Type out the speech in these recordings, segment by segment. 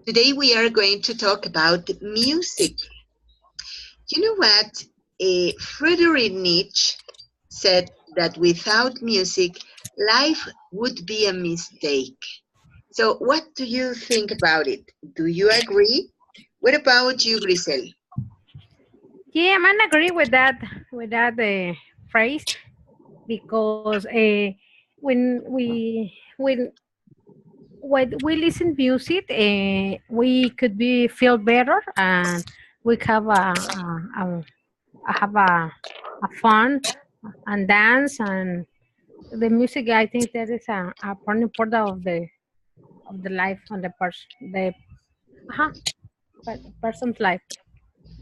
Today we are going to talk about music. You know what? Friedrich Nietzsche said that without music, life would be a mistake. So what do you think about it? Do you agree? What about you, Grisel? Yeah, I agree with that phrase because when we listen music, we could be feel better and we have a fun and dance and the music. I think that is a part important of the life of uh person's life.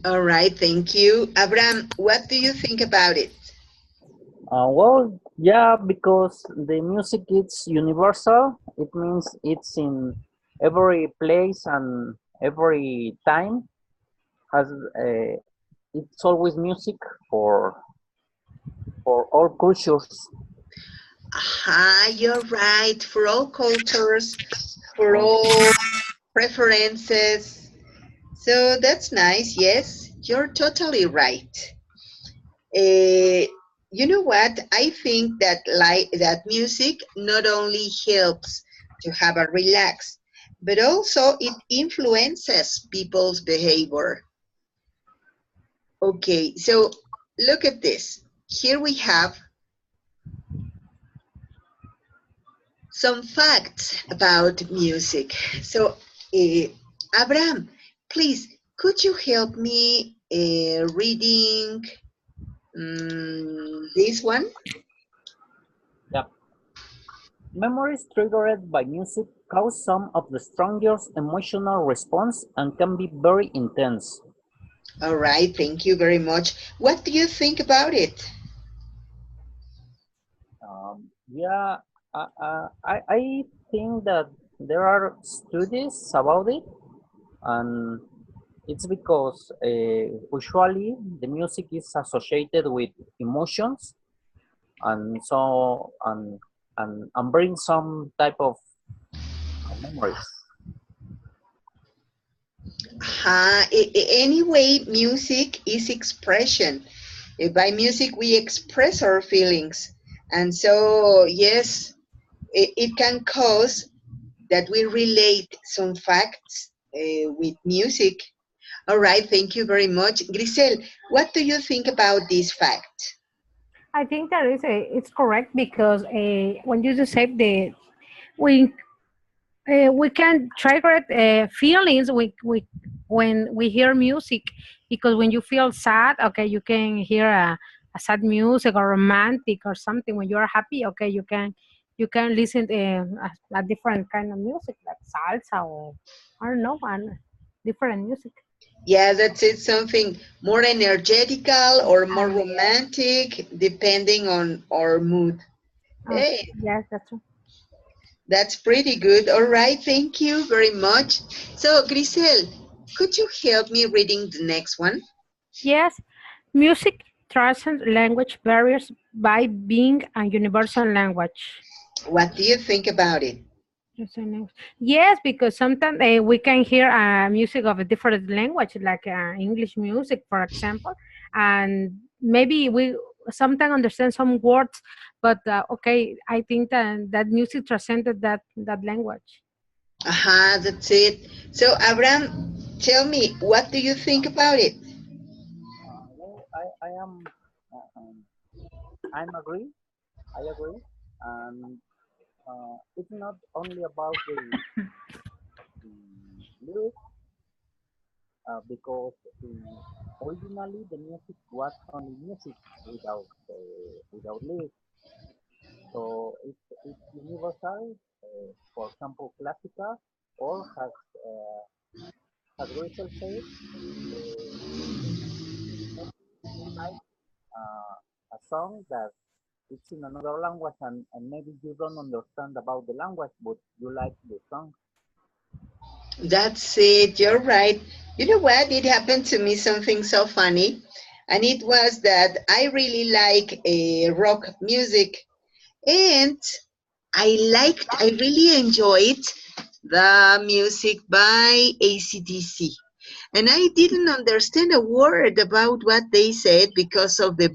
All right, thank you. Abraham, what do you think about it? Well, yeah, because the music is universal. It means it's in every place and every time. Has It's always music for all cultures. Aha, you're right. For all cultures, for Uh, all preferences. So that's nice. Yes, you're totally right. Uh, you know what? I think that that music not only helps to have a relax, but also it influences people's behavior. Okay, so look at this. Here we have some facts about music. So, Abraham, please, could you help me reading this one? yeah. Memories triggered by music cause some of the strongest emotional response and can be very intense. All right, thank you very much. What do you think about it? Yeah, I think that there are studies about it, and it's because usually the music is associated with emotions, and so and bring some type of memories. Anyway, music is expression. By music, we express our feelings. And so, yes, it can cause that we relate some facts with music. All right, thank you very much. Grisel, what do you think about this fact? I think that it's correct because when you just say we we can trigger feelings when we hear music because when you feel sad, okay, you can hear a sad music or romantic or something. When you are happy, okay, you can listen to a different kind of music like salsa or I don't know, and different music. Yeah, that's it, something more energetical or more Yes. romantic, depending on our mood. Okay. Hey, Yes, that's true. that's pretty good. All right, thank you very much. So, Grisel, could you help me reading the next one? Yes, music transcends language barriers by being a universal language. What do you think about it? Just a language. Yes, because sometimes we can hear music of a different language, like English music, for example, and maybe we sometimes understand some words, but okay, I think that music transcended that language. Aha, that's it. So, Abraham, tell me, what do you think about it? Well, I am I'm agree. I agree, and it's not only about the lyrics because originally the music was only music without lyrics. So it's universal. For example, classical or has Rachel said, maybe you like a song that it's in another language and maybe you don't understand about the language, but you like the song. That's it, you're right. You know what? It happened to me something so funny, and it was that I really like rock music, and I really enjoyed the music by AC/DC. And I didn't understand a word about what they said because of the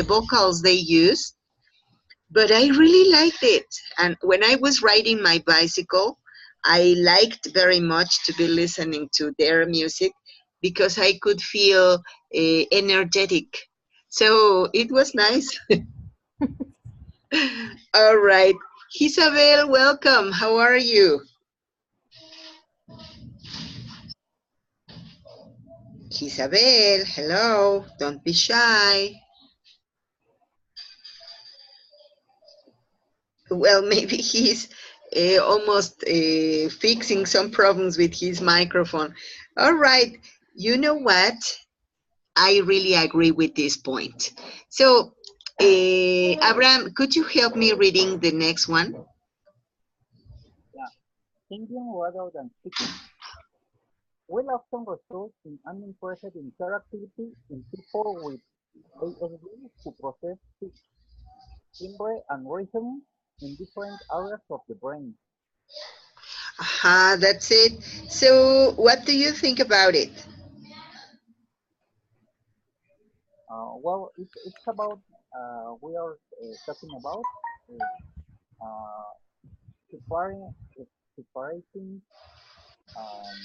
vocals they used, but I really liked it. And when I was riding my bicycle, I liked very much to be listening to their music because I could feel energetic. So it was nice. All right. Isabel, welcome. How are you? Isabel, hello. Don't be shy. Well, maybe he's almost fixing some problems with his microphone. All right. You know what? I really agree with this point. So, Abraham, could you help me reading the next one? Yeah, thinking rather than speaking will often result in uninterested interactivity in people with ASD who process speech, timbre, and rhythm in different areas of the brain. Aha, that's it. So, what do you think about it? Well, it's about, we are talking about uh, separating, separating um,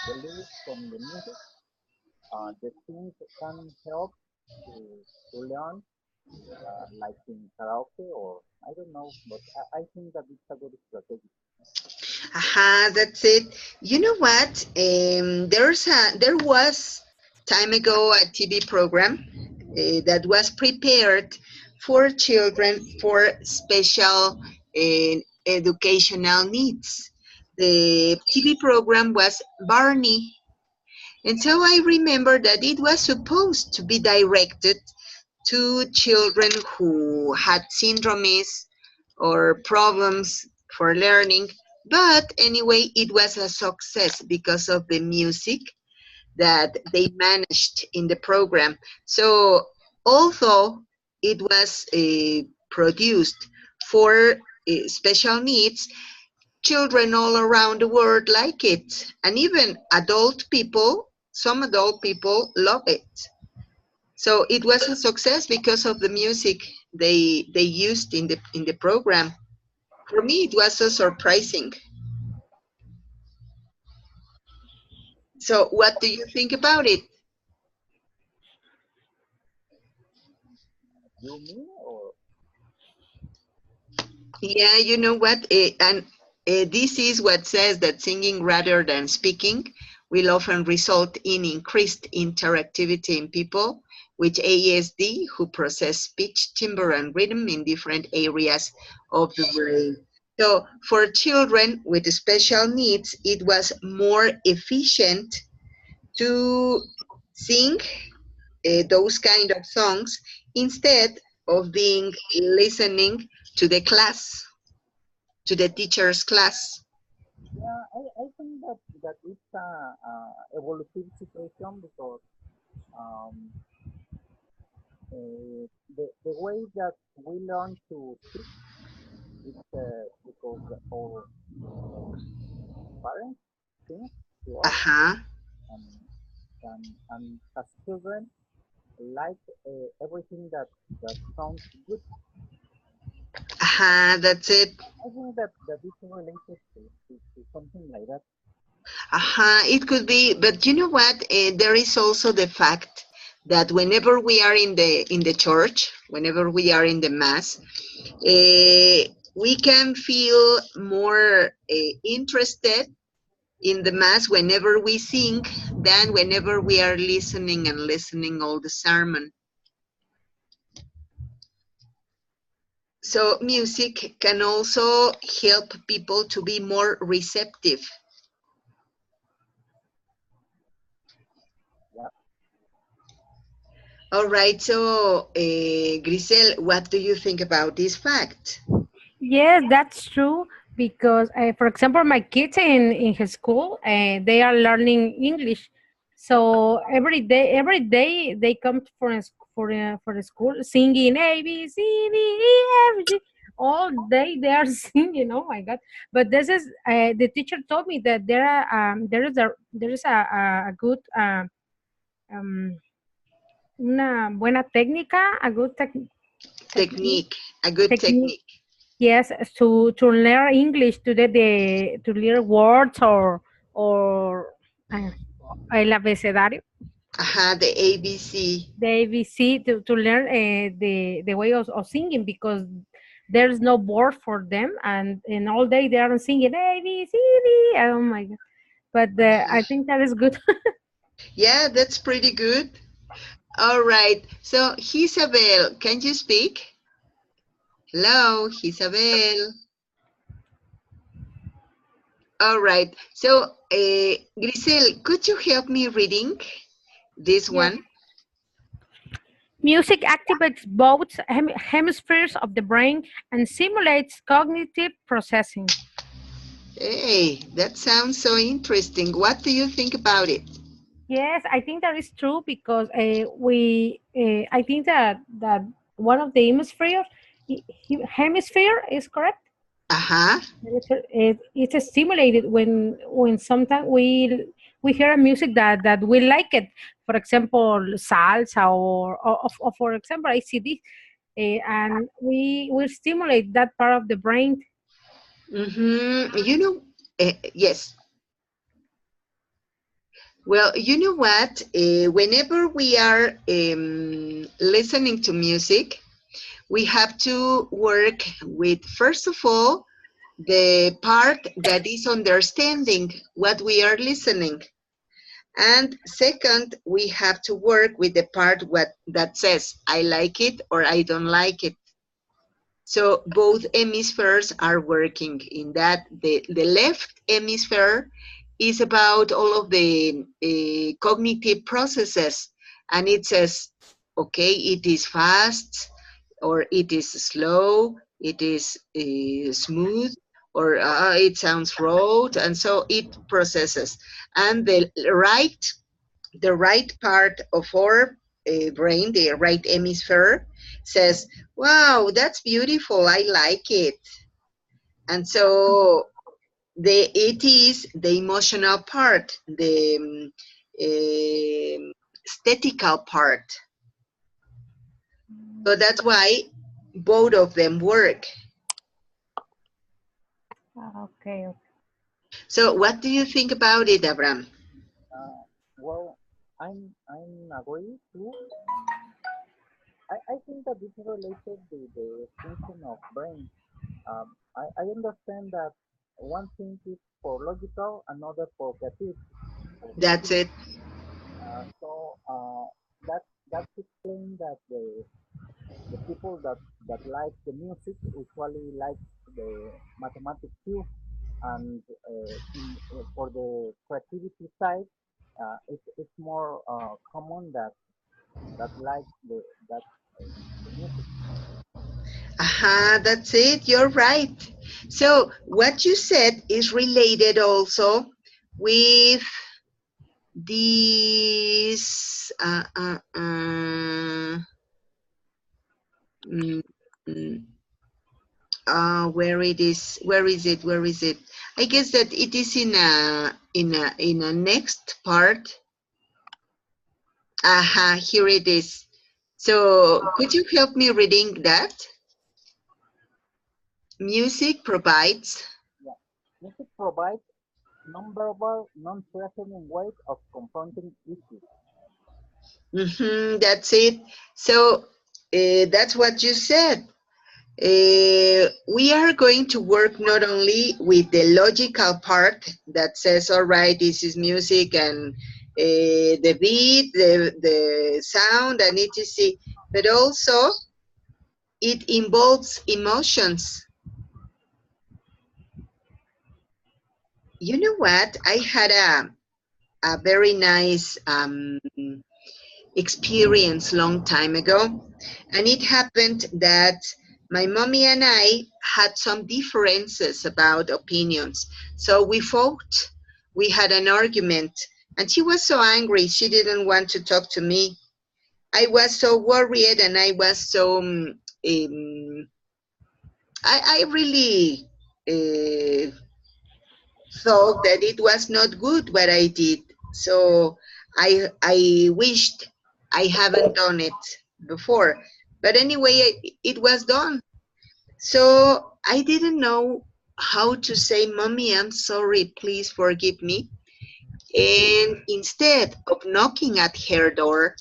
the lyrics from the music. The things can help to, to learn, like in karaoke or I don't know, but I think that it's a good strategy. Aha, that's it. You know what? There was time ago a TV program that was prepared for children for special educational needs. The TV program was Barney, and so I remember that it was supposed to be directed to children who had syndromes or problems for learning. But anyway, it was a success because of the music that they managed in the program. So, although it was produced for special needs, children all around the world like it. And even adult people, some adult people love it. So it was a success because of the music they used in the program. For me, it was so surprising. So what do you think about it? You mean or Yeah, you know what? And this is what says that singing rather than speaking will often result in increased interactivity in people with ASD who process speech, timbre, and rhythm in different areas of the brain. So for children with special needs, it was more efficient to sing those kind of songs instead of being listening to the class, to the teacher's class. yeah, I think that it's a evolutive situation because um, the way that we learn to speak is because our uh, parents sing to us Uh-huh. and and as children like everything that sounds good. Uh-huh, that's it. I think that it's related to something like that. Uh-huh, it could be, but you know what? There is also the fact that whenever we are in the church, whenever we are in the mass, we can feel more interested in the mass whenever we sing than whenever we are listening and listening all the sermon. So music can also help people to be more receptive. Yeah. All right, so Grisel, what do you think about this fact? Yes, that's true because, for example, my kids in his school, they are learning English. So every day they come for the school singing A B C D E F G. all day they are singing. Oh my god! But this is the teacher told me that there is a good um, una buena técnica, a good technique Technique, a good technique. technique. Yes, to learn English, to to learn words or uh, el abecedario, The ABC. the ABC, to learn the way of singing, because there's no board for them, and all day they are singing A B C D. Oh my god! But I think that is good. Yeah, that's pretty good. All right. So, Isabel, can you speak? Hello, Isabel. All right. So, Grisel, could you help me reading this Yes. one? Music activates both hemispheres of the brain and simulates cognitive processing. Hey, that sounds so interesting. What do you think about it? Yes, I think that is true because I think that one of the hemisphere is correct. Uh-huh. It's stimulated when sometimes we hear a music that we like it. For example, salsa or for example, ICD, and we stimulate that part of the brain. Mm-hmm. Yes. Well, you know what? Whenever we are listening to music, we have to work with, first of all, the part that is understanding what we are listening. And second, we have to work with the part that says, I like it or I don't like it. So both hemispheres are working in that. The left hemisphere is about all of the cognitive processes, and it says, okay, it is fast, or it is slow, it is smooth, or it sounds rote, and so it processes. And the right part of our brain, the right hemisphere, says, wow, that's beautiful, I like it. And so it is the emotional part, the aesthetical part. So that's why both of them work. Okay. So what do you think about it, Abram? Well, I'm agree too. I think that this is related to the function of brain. I understand that one thing is for logical, another for creative. For That's creativity. it. So that that explains that the people that like the music usually like the mathematics too, and for the creativity side, it's more common that like that the music. That's it. You're right. So what you said is related also with this. Mm, mm, where it is? Where is it? Where is it? I guess that it is in a next part. Here it is. So could you help me reading that? Music provides. Yeah, music provides nonverbal, non-threatening ways of confronting issues. That's it. So that's what you said. We are going to work not only with the logical part that says, all right, this is music and the beat, the sound, and etc., but also it involves emotions. You know what? I had a very nice experience long time ago, and it happened that my mommy and I had some differences about opinions, so we fought. We had an argument, and she was so angry she didn't want to talk to me. I was so worried, and I was so I really thought that it was not good what I did. So I wished I haven't done it before. But anyway, it was done. So I didn't know how to say, Mommy, I'm sorry, please forgive me. And instead of knocking at her door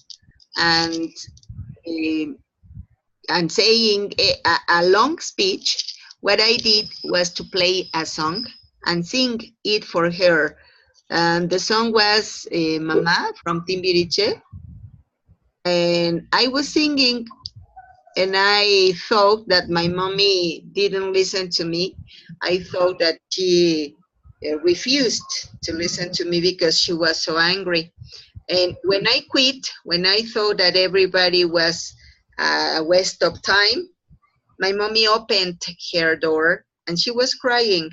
and um, and saying a long speech, what I did was to play a song and sing it for her. And the song was Mama from Timbiriche. And I was singing, and I thought that my mommy didn't listen to me. I thought that she refused to listen to me because she was so angry. And when I quit, when I thought that everybody was a waste of time, my mommy opened her door and she was crying.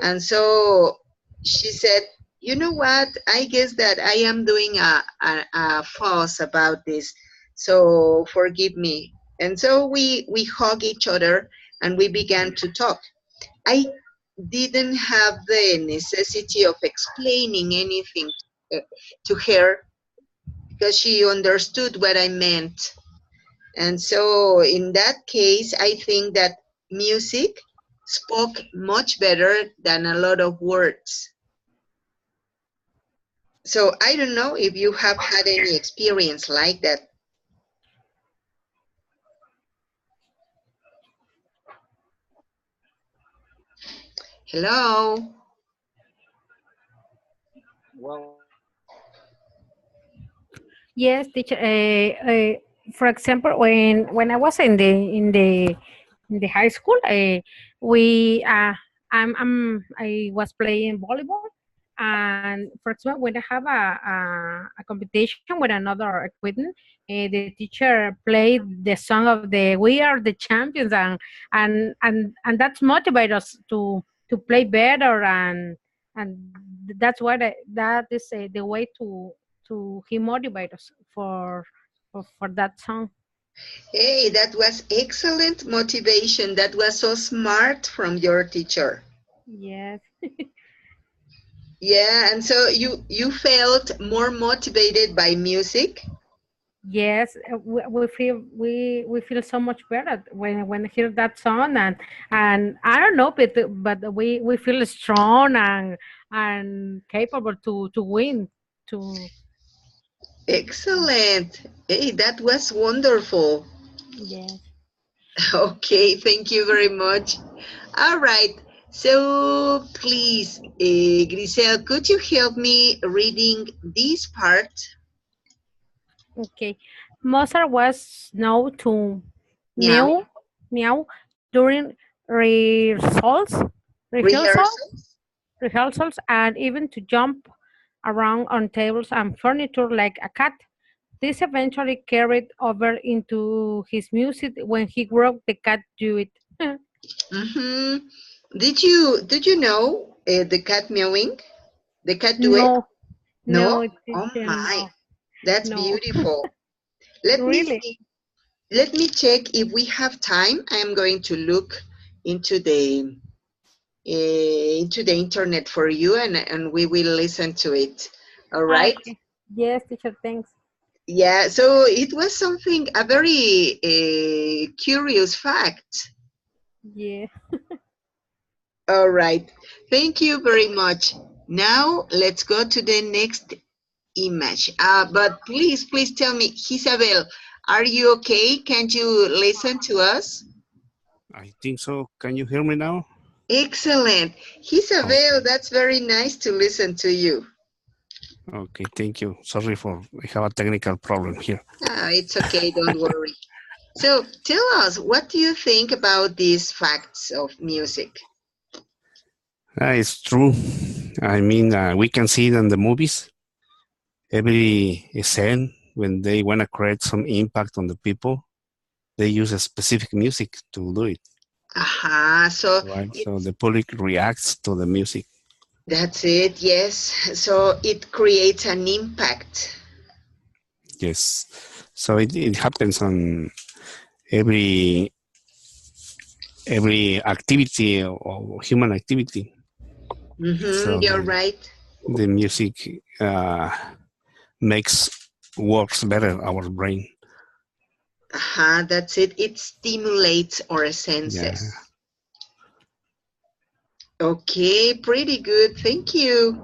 And so she said, you know what? I guess that I am doing a fuss about this. So forgive me. And so we hug each other and we began to talk. I didn't have the necessity of explaining anything uh, to her because she understood what I meant. And so in that case, I think that music spoke much better than a lot of words. So I don't know if you have had any experience like that. Hello? Well, Yes, teacher. For example, when I was in the high school, we I was playing volleyball, and for example, when I have a competition with another equipment, the teacher played the song of the "We Are the Champions," and that's motivate us to play better, and that's what that is the way to he motivate us for that song. Hey, that was excellent motivation. That was so smart from your teacher. Yes, Yeah, and so you felt more motivated by music? yes, we feel so much better when we hear that song, and I don't know, but we feel strong and capable to win. To Excellent. Hey, that was wonderful. yes. Okay, thank you very much. All right. So please, Grisel, could you help me reading this part? Okay. Mozart was known to Meow. meow meow during rehearsals rehearsals Rehearsals? rehearsals and even to jump around on tables and furniture like a cat. This eventually carried over into his music when he wrote The Cat Do It. Mm-hmm. Did you know the cat meowing? The cat do it? No, No? no, Oh teacher, my, no, that's no, beautiful. Let me really. see. Let me check if we have time. I am going to look into the internet for you, and we will listen to it. All right? Okay. Yes, teacher, thanks. Yeah, so it was something, a very curious fact. Yeah. All right. Thank you very much. Now let's go to the next image. But please tell me, Isabel, are you okay? Can you listen to us? I think so. Can you hear me now? Excellent. Isabel, Okay. that's very nice to listen to you. Okay, thank you. Sorry for I have a technical problem here. It's okay, don't worry. So tell us, what do you think about these facts of music? It's true. I mean, we can see it in the movies. Every scene, when they want to create some impact on the people, they use a specific music to do it, Aha, so right? So it's the public reacts to the music. that's it, yes. So it creates an impact. Yes. So it happens on every every activity or human activity. So You're right. the music works better our brain. That's it. It stimulates our senses. Yeah. Okay, pretty good. Thank you.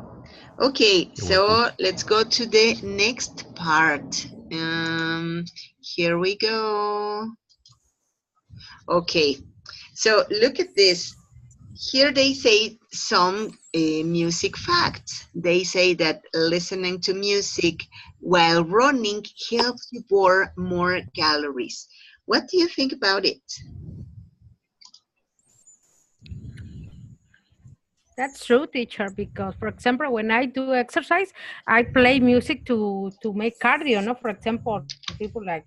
Okay, You're so welcome. let's go to the next part. Here we go. Okay, so look at this. Here they say some music facts. They say that listening to music while running helps you burn more calories. What do you think about it? That's true, teacher, because for example, when I do exercise, I play music to make cardio, no? For example, people like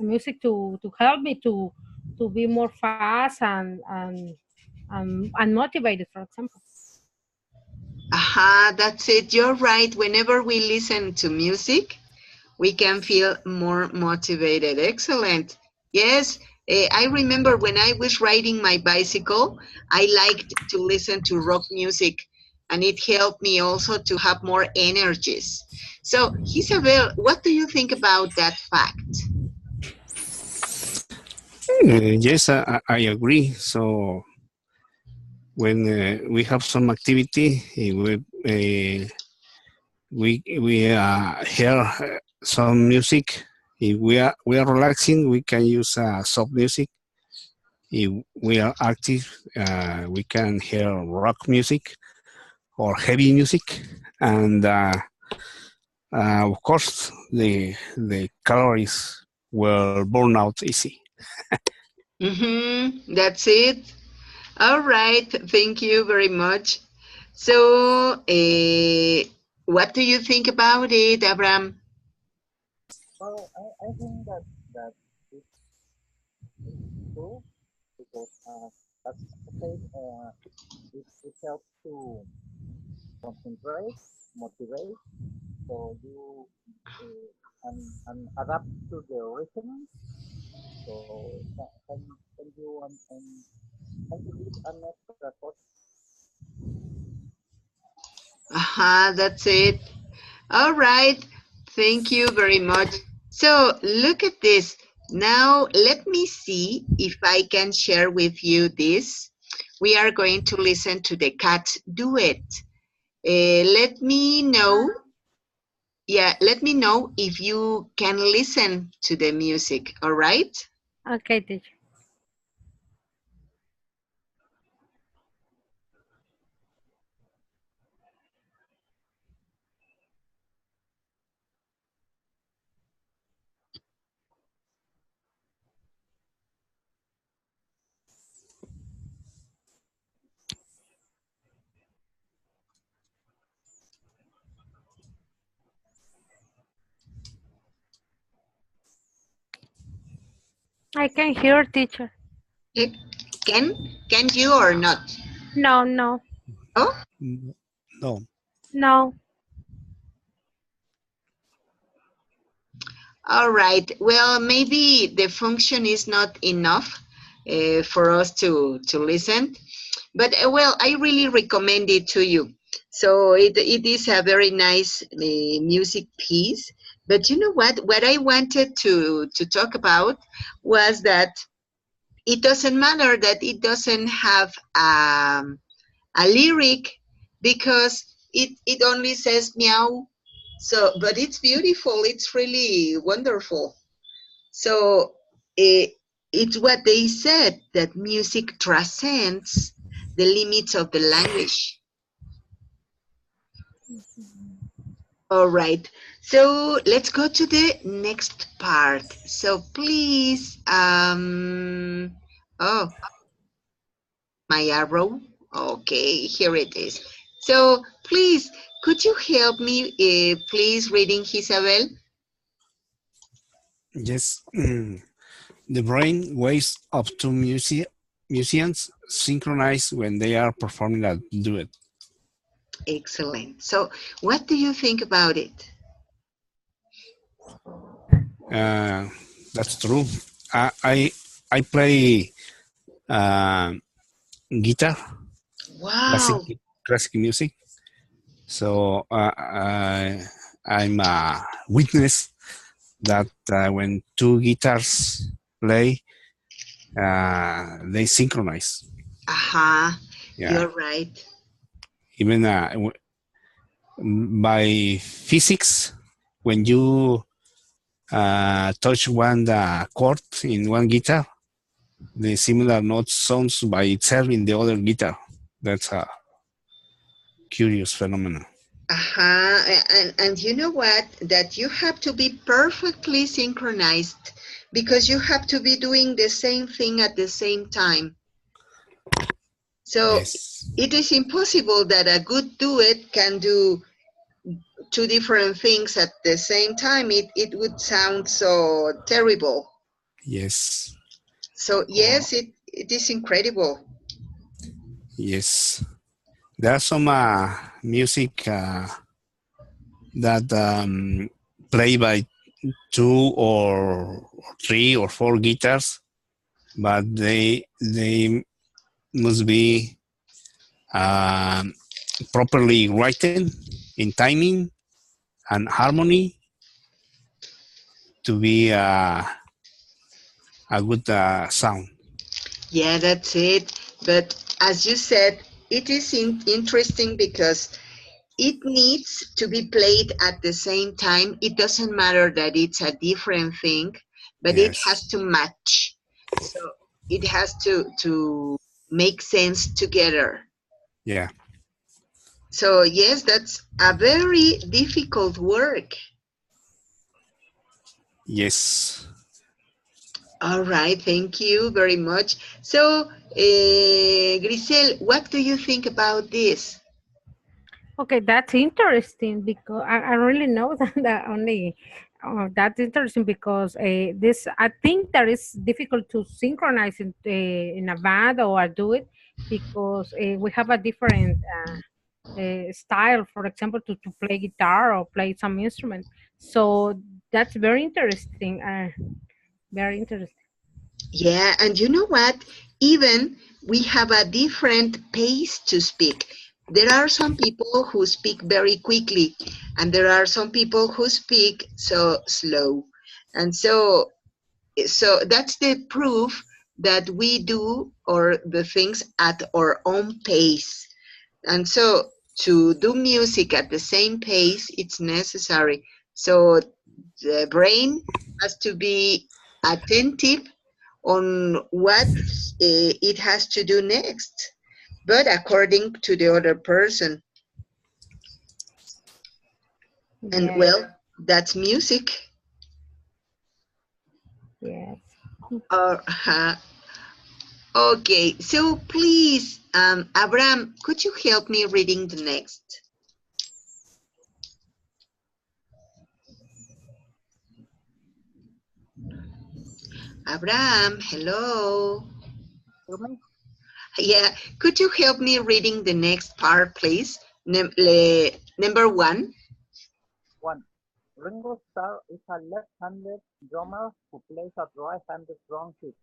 music to help me to be more fast and motivated, for example. That's it. You're right. Whenever we listen to music, we can feel more motivated. Excellent. Yes, I remember when I was riding my bicycle, I liked to listen to rock music, and it helped me also to have more energies. So, Isabel, what do you think about that fact? Yes, I agree. So when we have some activity, we hear some music. If we are relaxing, we can use soft music. If we are active, we can hear rock music or heavy music, and of course the calories will burn out easy. That's it. All right. Thank you very much. So, what do you think about it, Abraham? Well, I think that it's, it's true because as I said, it helps to concentrate, motivate, so you and adapt to the rhythm. So can you can you give an extra thought? That's it. All right. Thank you very much. So look at this. Now let me see if I can share with you this. We are going to listen to the cat duet. Let me know. Yeah, let me know if you can listen to the music. All right. Okay, teacher. I can hear, teacher. Eh, Can can you or not? No, no, Oh, No. no. all right. Well, maybe the function is not enough for us to listen. But well, I really recommend it to you. So it is a very nice music piece. But you know what? What I wanted to talk about was that it doesn't matter that it doesn't have a lyric because it only says meow. So, but it's beautiful. It's really wonderful. So it's what they said that music transcends the limits of the language. All right. So let's go to the next part. So please, oh, my arrow. Okay, here it is. So please, could you help me, please, reading Isabel? Yes. The brain waves up to musicians synchronize when they are performing a duet. Excellent. So what do you think about it? Uh, that's true. I I play guitar, Wow. classic music. So I'm a witness that when two guitars play, they synchronize. Aha. Yeah, You're right. even by physics, when you touch one chord in one guitar, the similar note sounds by itself in the other guitar. That's a curious phenomenon. And you know what? That you have to be perfectly synchronized because you have to be doing the same thing at the same time. So Yes, it is impossible that a good duet can do two different things at the same time. It would sound so terrible. yes, So oh, yes, it is incredible. yes. There are some music that play by two or three or four guitars, but they must be um, properly written in timing and harmony to be a good sound. Yeah, that's it. But as you said, it is interesting because it needs to be played at the same time. It doesn't matter that it's a different thing, but it has Yes. to match. So it has to make sense together. Yeah. So yes, that's a very difficult work. Yes. All right, thank you very much. So, Grisel, what do you think about this? Okay, that's interesting because I really know that only that's interesting because this I think that is difficult to synchronize in a band or a duet because we have a different style, for example, to play guitar or play some instrument. So that's very interesting. Very interesting. Yeah, and you know what? Even we have a different pace to speak. There are some people who speak very quickly, and there are some people who speak so slow. And so that's the proof that we do or the things at our own pace. And so to do music at the same pace, it's necessary. So the brain has to be attentive on what it has to do next, but according to the other person. And Yes, well, that's music. yes. Uh, okay, so please, Abraham, could you help me reading the next? Abraham, hello. Hear me? Yeah, could you help me reading the next part, please? Number one. One. Ringo Starr is a left-handed drummer who plays a right-handed drum kit,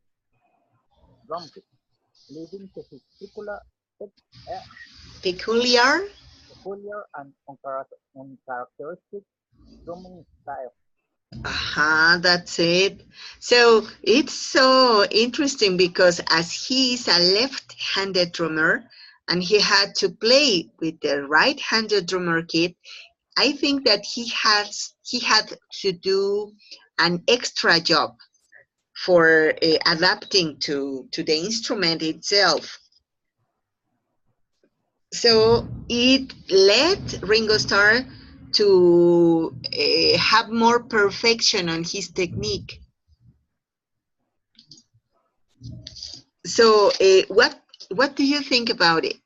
leading to his Peculiar. peculiar and uncharacteristic drumming style. That's it. So it's so interesting because as he's a left-handed drummer and he had to play with the right-handed drummer kit, I think that he had to do an extra job for adapting to the instrument itself. So it led Ringo Starr to have more perfection on his technique. So what do you think about it?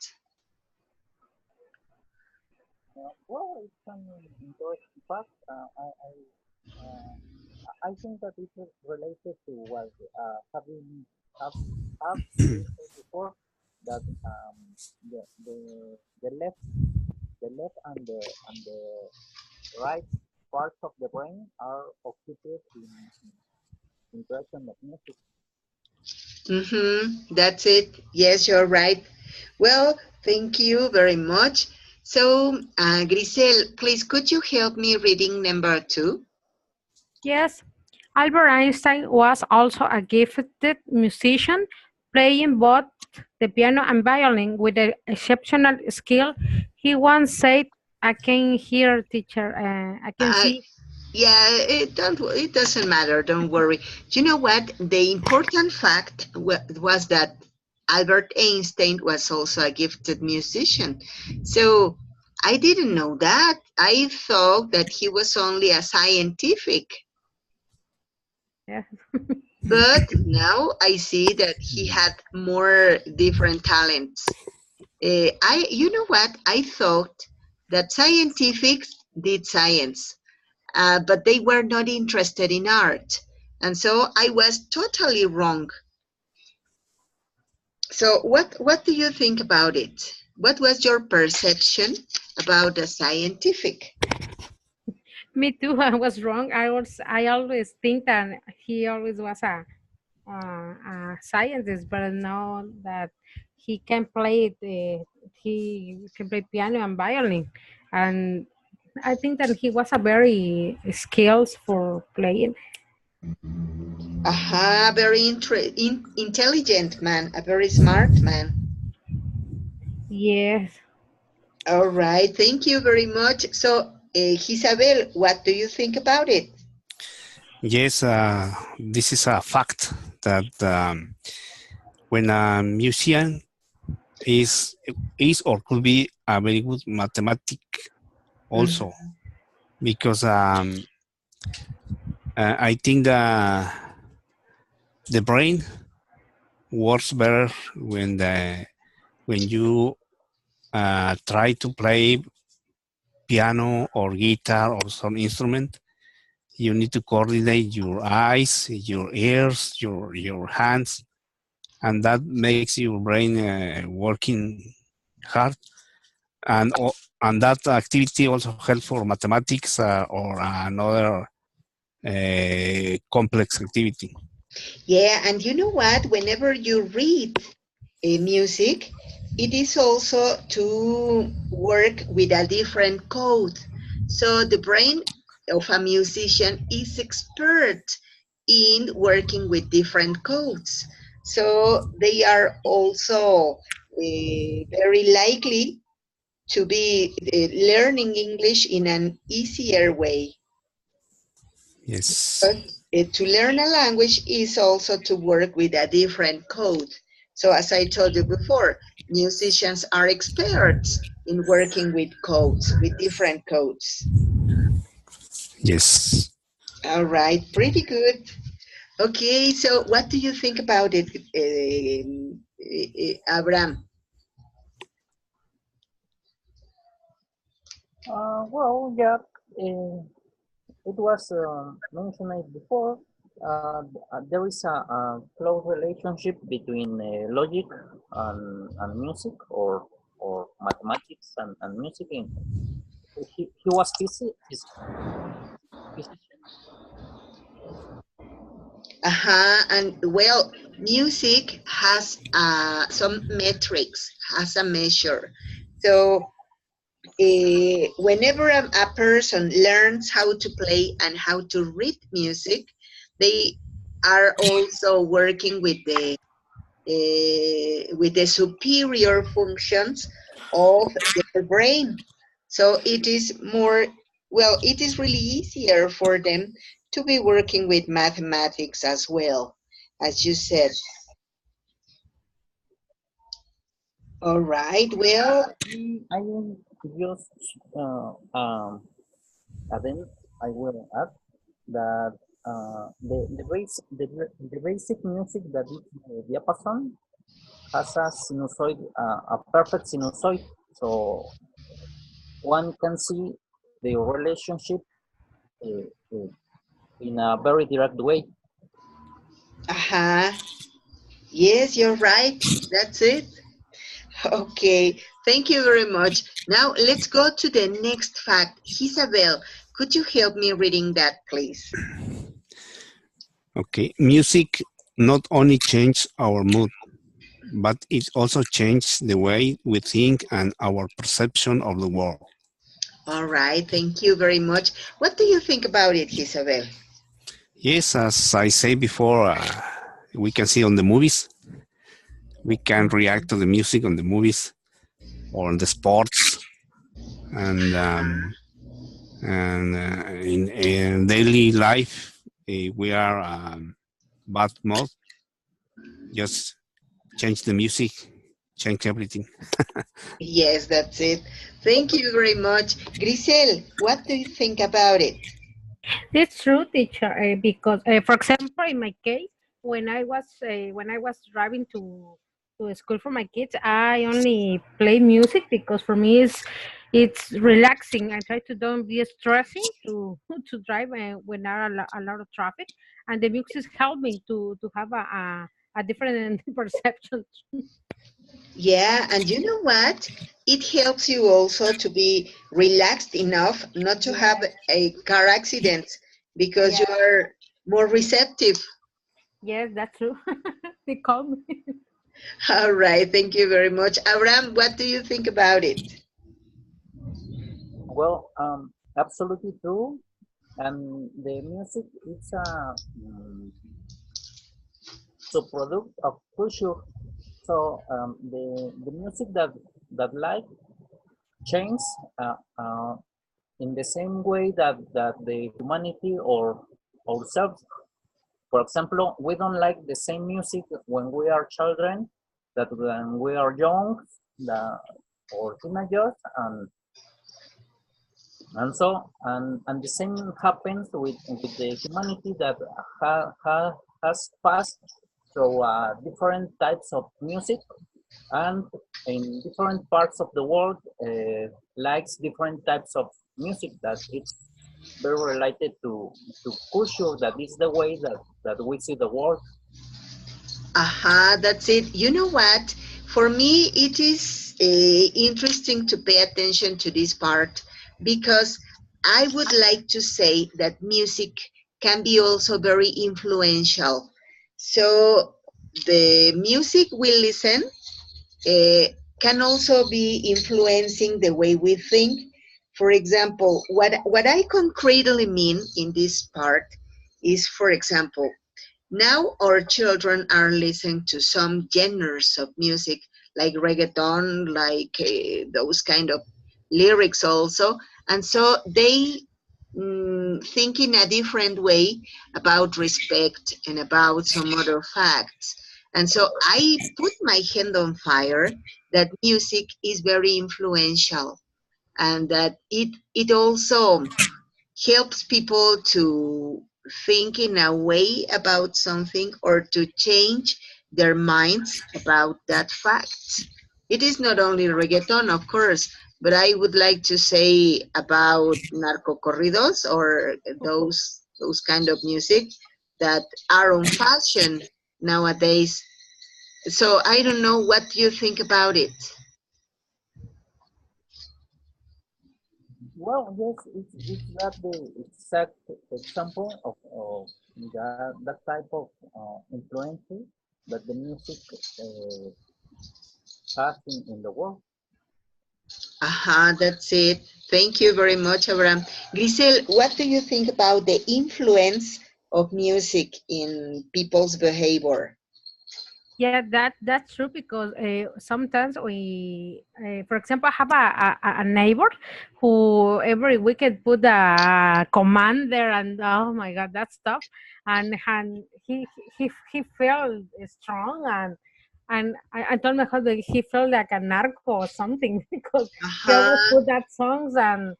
Well, it's an interesting fact. Uh, I think that it is related to what have have we said before that the the the left and the right parts of the brain are occupied in creation of music. That's it. Yes, you're right. Well, thank you very much. So, Grisel, please, could you help me reading number 2? Yes, Albert Einstein was also a gifted musician, playing both the piano and violin with an exceptional skill. He once said, "I can hear, teacher. I can I, see." yeah, it doesn't matter. Don't worry. You know what? The important fact was that Albert Einstein was also a gifted musician. So I didn't know that. I thought that he was only a scientific. Yeah. But now I see that he had more different talents. You know what? I thought that scientifics did science, but they were not interested in art. And so I was totally wrong. So what do you think about it? What was your perception about the scientific? Me too. I was wrong. I always think that he always was a scientist, but now that he can play he can play piano and violin, and I think that he was a very skills for playing. Aha, very intelligent man, a very smart man. Yes. All right, thank you very much. So, Isabel, what do you think about it? Yes, this is a fact that when a musician is or could be a very good mathematic also, because I think the brain works better when you try to play piano or guitar or some instrument. You need to coordinate your eyes, your ears, your hands, and that makes your brain working hard. And and that activity also helps for mathematics or another complex activity. Yeah, and you know what? Whenever you read music, it is also to work with a different code. So the brain of a musician is expert in working with different codes. So they are also very likely to be learning English in an easier way. Yes. But to learn a language is also to work with a different code. So as I told you before, musicians are experts in working with codes, with different codes. Yes. All right, pretty good. Okay, so what do you think about it, Abraham? Well, yeah, it was mentioned before. There is a close relationship between logic and music, or mathematics and music. He was physician. And well, music has some metrics, has a measure. So whenever a person learns how to play and how to read music, they are also working with the superior functions of their brain. So it is more, well, it is really easier for them to be working with mathematics as well, as you said. All right, well, I will just then I will add that the basic music that is the diapason has a sinusoid, a perfect sinusoid. So one can see the relationship uh, uh, in a very direct way. uh-huh. Yes, you're right. That's it. Okay, thank you very much. Now let's go to the next fact. Isabel, could you help me reading that, please? Okay. Music not only change our mood, but it also changes the way we think and our perception of the world. All right, thank you very much. What do you think about it, Isabel? Yes, as I say before, we can see on the movies, we can react to the music on the movies or on the sports, and in daily life, we are bad mode. Just change the music, change everything. Yes, that's it. Thank you very much. Grisel, what do you think about it? It's true, teacher. Because, for example, in my case, when I was driving to school for my kids, I only play music because for me it's relaxing. I try to don't be stressing to to drive when there are a lot of traffic, and the music help me to have a different perception. Yeah, and you know what? It helps you also to be relaxed enough not to have Yes, a car accident because you yes, are more receptive. yes, that's true. They call me. All right, thank you very much. Abraham, what do you think about it? Well, absolutely true. And the music is a subproduct of culture. So the music that like change uh, uh, in the same way that the humanity or ourselves. For example, we don't like the same music when we are children that when we are young the, or teenagers, and the same happens with the humanity that has passed through different types of music, and in different parts of the world likes different types of music that it's very related to culture, that is the way that we see the world. Aha, that's it. You know what? For me, it is interesting to pay attention to this part because I would like to say that music can be also very influential. So the music we listen uh, can also be influencing the way we think. For example, what I concretely mean in this part is, for example, now our children are listening to some genres of music like reggaeton, like those kind of lyrics also. And so they think in a different way about respect and about some other facts. And so I put my hand on fire that music is very influential and that it also helps people to think in a way about something or to change their minds about that fact. It is not only reggaeton, of course, but I would like to say about narco corridos or those kind of music that are on fashion nowadays. So I don't know what you think about it. Well, yes, it's that the exact example of that type of influences that the music uh, has in the world. Aha, that's it. Thank you very much, Abraham. Grisel, what do you think about the influence of music in people's behavior? Yeah, that's true because sometimes for example, have a neighbor who every weekend put a command there, and oh my God, that stuff, and he felt strong, and I told my husband he felt like a narco or something because he always Aha, put that songs and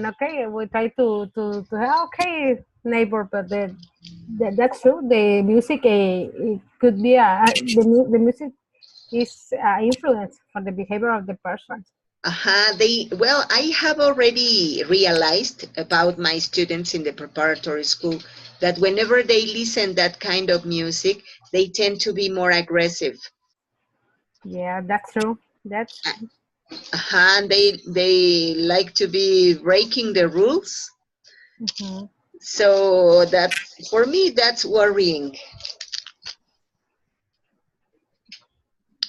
okay, we try to okay, neighbor, but that's true. The music it could be the music is influence for the behavior of the person. aha. Well, I have already realized about my students in the preparatory school that whenever they listen that kind of music, they tend to be more aggressive. Yeah, that's true. That's Aha, and they like to be breaking the rules. hmm So that for me, that's worrying.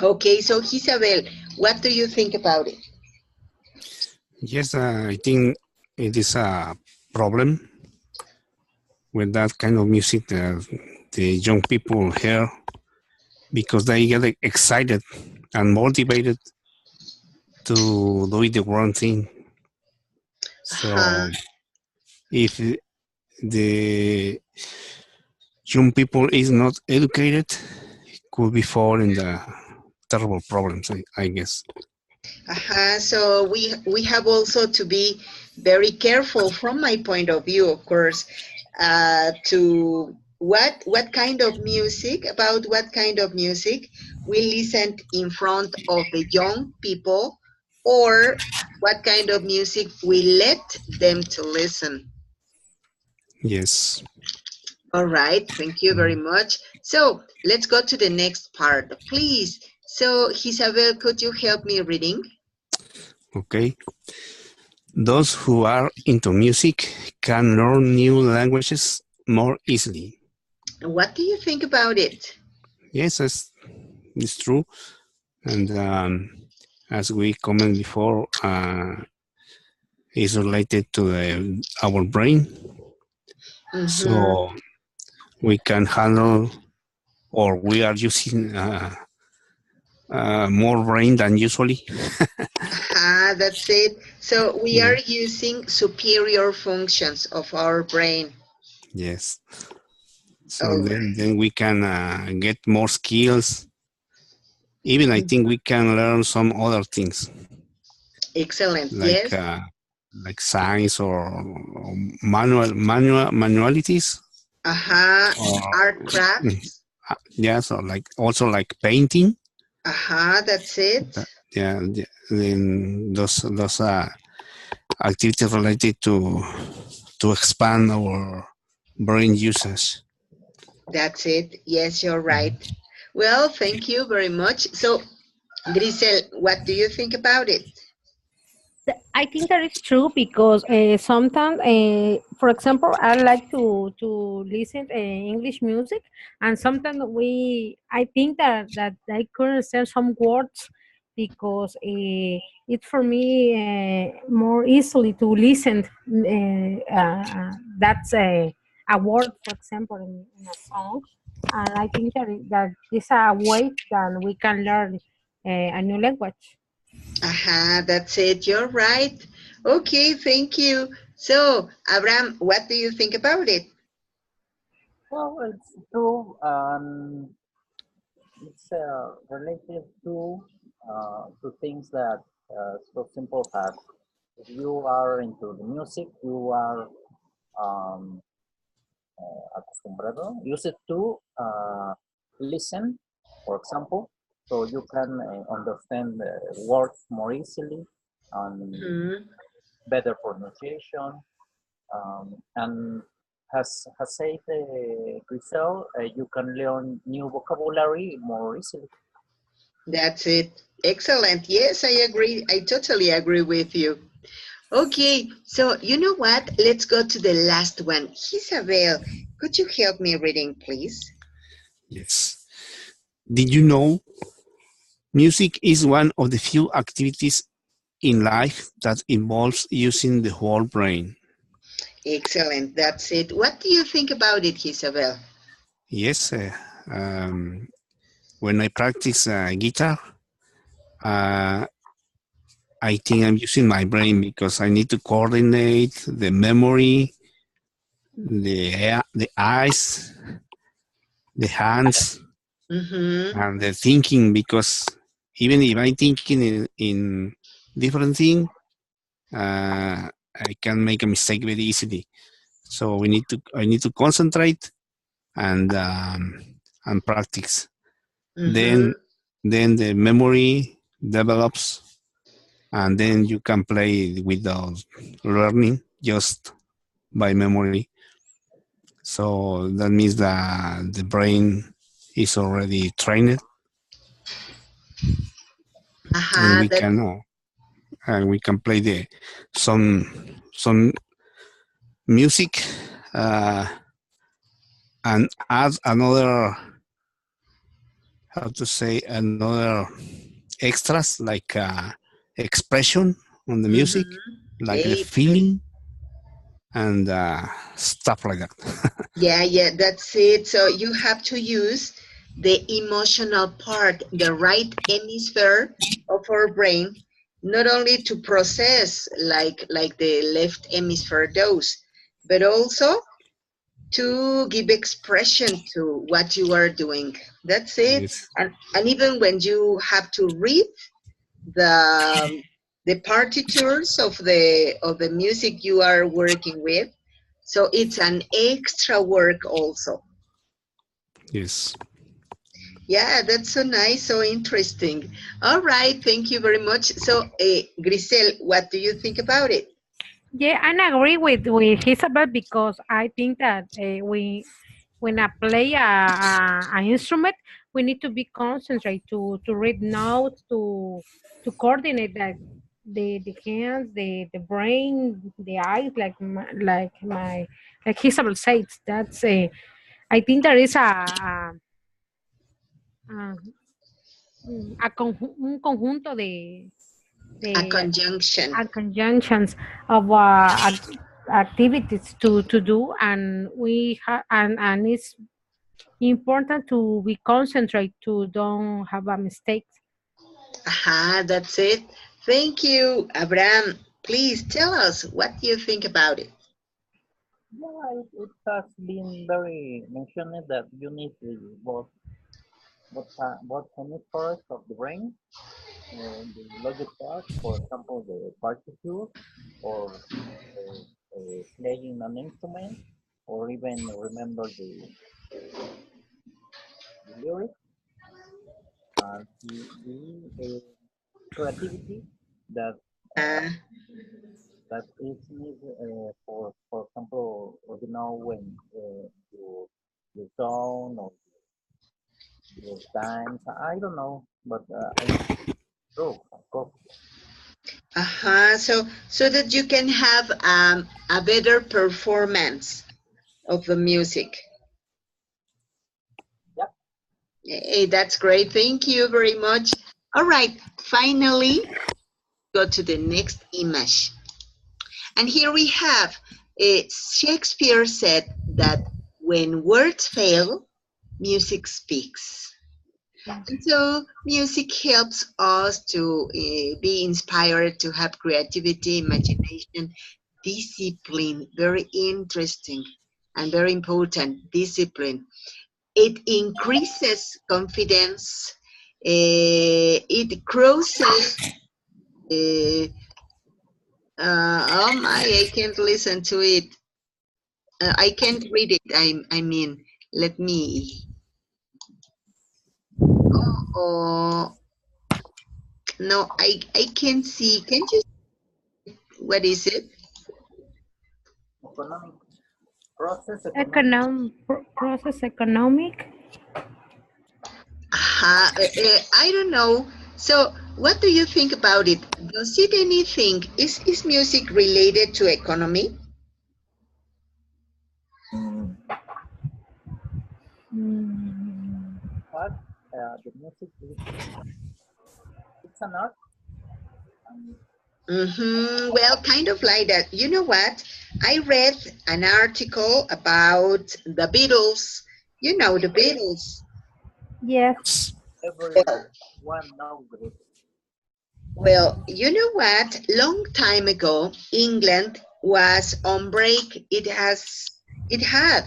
Okay, so Isabel, what do you think about it? Yes, I think it is a problem with that kind of music that the young people hear because they get excited and motivated to do the wrong thing. Uh-huh. So if the young people is not educated, could be fall in the terrible problems, I guess. So we have also to be very careful from my point of view, of course, to what kind of music, about what kind of music we listen in front of the young people, or what kind of music we let them to listen. Yes. All right, thank you very much. So let's go to the next part, please. So Isabel, could you help me reading? Okay. Those who are into music can learn new languages more easily. What do you think about it? Yes, it's true. And as we commented before, is related to our brain. Mm-hmm. So we can handle, or we are using more brain than usually. That's it. So we Yeah. are using superior functions of our brain. Yes. So Oh, then we can get more skills. Even I think we can learn some other things excellent. like Yes. uh, like science or manualities or Art crafts. yes, or like also like painting. That's it. Yeah, then those activities related to expand our brain usage. That's it. Yes, you're right. Well, thank you very much. So, Grisel, what do you think about it? I think that is true because sometimes, for example, I like to listen English music, and sometimes I think that I could understand some words because it's for me more easily to listen. That's a word, for example, in a song, and I think that is a way that we can learn a new language. That's it. You're right. Okay, thank you. So, Abraham, what do you think about it? Well, it's true. It's related to things that so simple as if you are into the music, you are um, acostumbrado, use it to listen, for example, so you can understand the words more easily and Hmm. better pronunciation. And has said Grisel, you can learn new vocabulary more easily. That's it. Excellent. Yes, I agree. I totally agree with you. Okay, so you know what? Let's go to the last one. Isabel, could you help me reading, please? Yes. Did you know music is one of the few activities in life that involves using the whole brain? Excellent. That's it. What do you think about it, Isabel? Yes. Um, when I practice guitar, uh, I think I'm using my brain because I need to coordinate the memory, the eyes, the hands, Mm-hmm. and the thinking. Because even if I'm thinking in different thing, I can make a mistake very easily. So I need to concentrate and practice. Mm-hmm. Then the memory develops, and then you can play without learning just by memory. So that means that the brain is already trained, and Uh-huh. That we can play the some music uh, and add another how to say, another extras like expression on the music, like the Hey, feeling and stuff like that. yeah, that's it. So you have to use the emotional part, the right hemisphere of our brain, not only to process like the left hemisphere does, but also to give expression to what you are doing. That's it. Yes. And even when you have to read the the partitures of the music you are working with, so it's an extra work also. Yes. Yeah, that's so nice, so interesting. All right, thank you very much. So, Grisel, what do you think about it? Yeah, and I agree with Isabel because I think that we when I play an instrument, we need to be concentrate to read notes, to coordinate that the hands, the brain, the eyes, like Isabel says. That's a I think there is a, un conjunto A de conjunction. conjunctions of activities to do, and and it's important to be concentrate to don't have a mistake. Aha, that's it. Thank you, Abraham. Please tell us what you think about it. Yeah, it has been very mentioned that you need the both hemispheres of the brain, the logic part, for example, the partiture, or playing an instrument, or even remember the lyrics, and the creativity that uh, Uh, that is needed for example, when you song or your dance. I don't know, but I improve, of course. so that you can have a better performance of the music. Yeah. Hey, that's great. Thank you very much. All right, finally, go to the next image. And here we have Shakespeare said that when words fail, music speaks. And so music helps us to be inspired, to have creativity, imagination, discipline, very interesting and very important, discipline. It increases confidence, it crosses, uh, oh my, I can't listen to it. I can't read it. I mean, let me. Oh, no, I can't see. Can you? What is it? Economic economic. Process economic. I don't know. So, what do you think about it? Does it anything? Is music related to economy? Mm, Art, the music is it's an art. And Well, kind of like that. You know what? I read an article about the Beatles. You know the Beatles. yes. everyone knows it. Well, you know what? Long time ago, England was on break. It had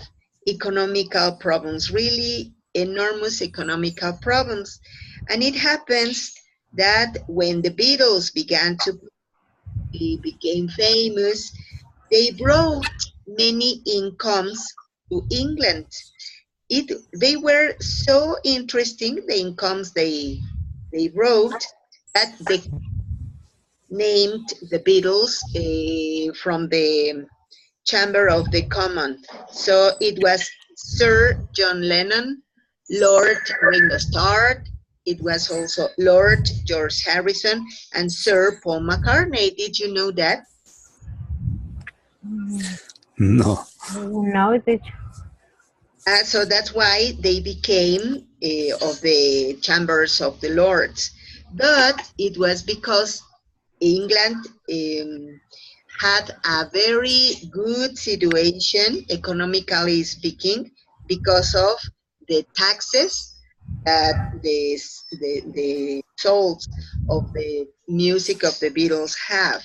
economical problems, really enormous economical problems. And it happens that when the Beatles began to became famous, they brought many incomes to England. They were so interesting, the incomes they brought, that the named the Beatles from the Chamber of the Commons. So it was Sir John Lennon, Lord Ringo Starr, it was also Lord George Harrison, and Sir Paul McCartney. Did you know that? Mm, No. no, So that's why they became of the chambers of the lords. But it was because England had a very good situation, economically speaking, because of the taxes that the souls of the music of the Beatles have.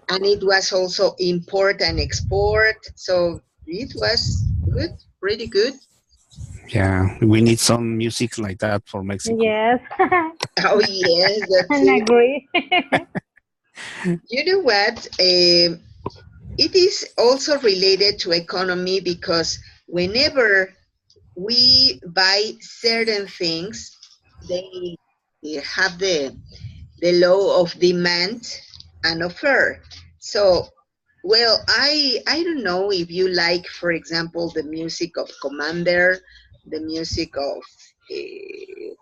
And it was also import and export, so it was good, pretty good. Yeah, we need some music like that for Mexico. Yes. Oh yes, that's I it. agree. You know what? It is also related to economy because whenever we buy certain things, they have the law of demand and offer. So, well, I don't know if you like, for example, the music of Commander, the music of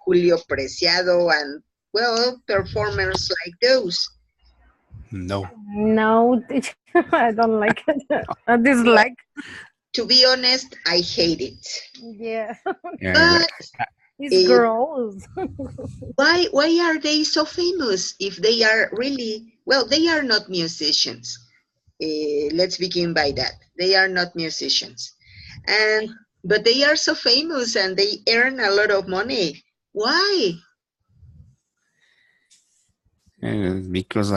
Julio Preciado, and well, performers like those. No. No, I don't like it. I Well, dislike. to be honest, I hate it. Yeah, Yeah, But it's uh, gross. why are they so famous if they are really well? They are not musicians. Let's begin by that. They are not musicians, and but they are so famous and they earn a lot of money. Why? because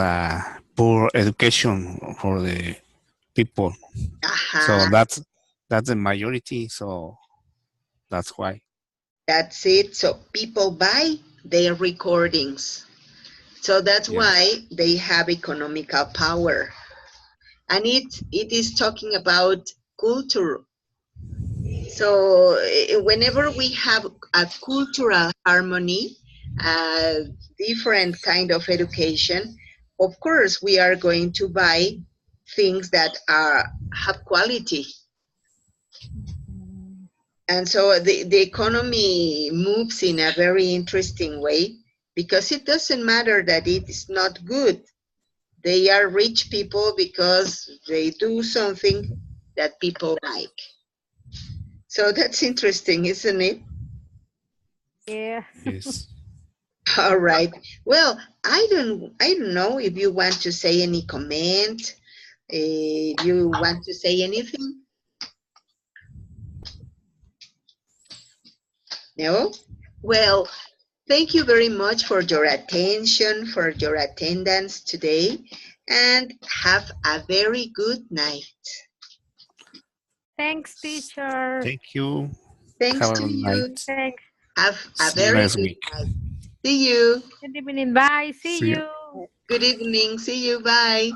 poor education for the people. So Aha, that's the majority. So that's why. that's it. So people buy their recordings. So that's Yeah. why they have economical power. And it is talking about culture. So whenever we have a cultural harmony, a different kind of education, of course we are going to buy things that are have quality. And so the economy moves in a very interesting way because it doesn't matter that it is not good. They are rich people because they do something that people like. So that's interesting, isn't it? Yeah. Yes. All right. Well, I don't know if you want to say any comment. If you want to say anything? No? Well, thank you very much for your attention, for your attendance today, and have a very good night. Thanks, teacher. Thank you. Thanks Have to a you. night. Thanks. Have a See you very next good week. night. See you. Good evening. Bye. See See you. you. Good evening. See you. Bye.